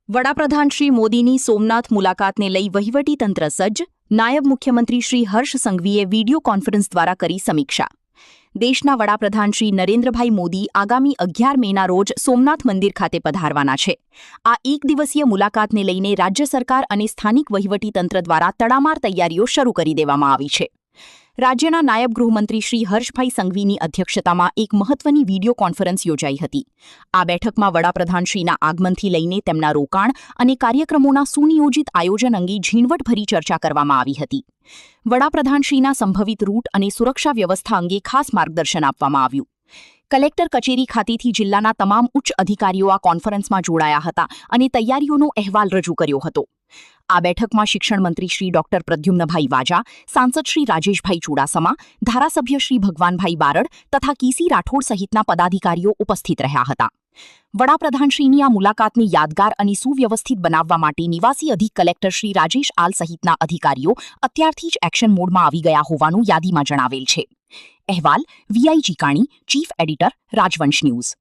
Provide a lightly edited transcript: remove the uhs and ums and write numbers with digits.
વડાપ્રધાન શ્રી મોદીની સોમનાથ મુલાકાતને લઈ વહીવટીતંત્ર સજ્જ. નાયબ મુખ્યમંત્રી શ્રી હર્ષ સંઘવીએ વીડિયો કોન્ફરન્સ દ્વારા કરી સમીક્ષા. દેશના વડાપ્રધાન શ્રી નરેન્દ્રભાઈ મોદી આગામી 11 મેના રોજ સોમનાથ મંદિર ખાતે પધારવાના છે. આ એક દિવસીય મુલાકાતને લઈને રાજ્ય સરકાર અને સ્થાનિક વહીવટીતંત્ર દ્વારા તડામાર તૈયારીઓ શરૂ કરી દેવામાં આવી છે. રાજ્યના નાયબ ગૃહમંત્રી શ્રી હર્ષભાઈ સંઘવીની અધ્યક્ષતામાં એક મહત્વની વીડિયો કોન્ફરન્સ યોજાઈ હતી. આ બેઠકમાં વડાપ્રધાનશ્રીના આગમનથી લઈને તેમના રોકાણ અને કાર્યક્રમોના સુનિયોજિત આયોજન અંગે ઝીણવટભરી ચર્ચા કરવામાં આવી હતી. વડાપ્રધાનશ્રીના સંભવિત રૂટ અને સુરક્ષા વ્યવસ્થા અંગે ખાસ માર્ગદર્શન આપવામાં આવ્યું. કલેક્ટર કચેરી ખાતેથી જિલ્લાના તમામ ઉચ્ચ અધિકારીઓ આ કોન્ફરન્સમાં જોડાયા હતા અને તૈયારીઓનો અહેવાલ રજૂ કર્યો હતો. આ બેઠકમાં શિક્ષણ મંત્રી શ્રી ડોક્ટર પ્રદ્યુમ્નભાઈ વાજા, સાંસદ શ્રી રાજેશભાઈ ચુડાસમા, ધારાસભ્ય શ્રી ભગવાનભાઈ બારડ તથા કીસી રાઠોડ સહિતના પદાધિકારીઓ ઉપસ્થિત રહ્યા હતા. વડાપ્રધાનશ્રીની આ મુલાકાતને યાદગાર અને સુવ્યવસ્થિત બનાવવા માટે નિવાસી અધિક કલેક્ટર શ્રી રાજેશ આલ સહિતના અધિકારીઓ અત્યારથી જ એક્શન મોડમાં આવી ગયા હોવાનું યાદીમાં જણાવેલ છે. અહેવાલ વીઆઈ ચીકાણી, ચીફ એડિટર, રાજવંશ ન્યૂઝ.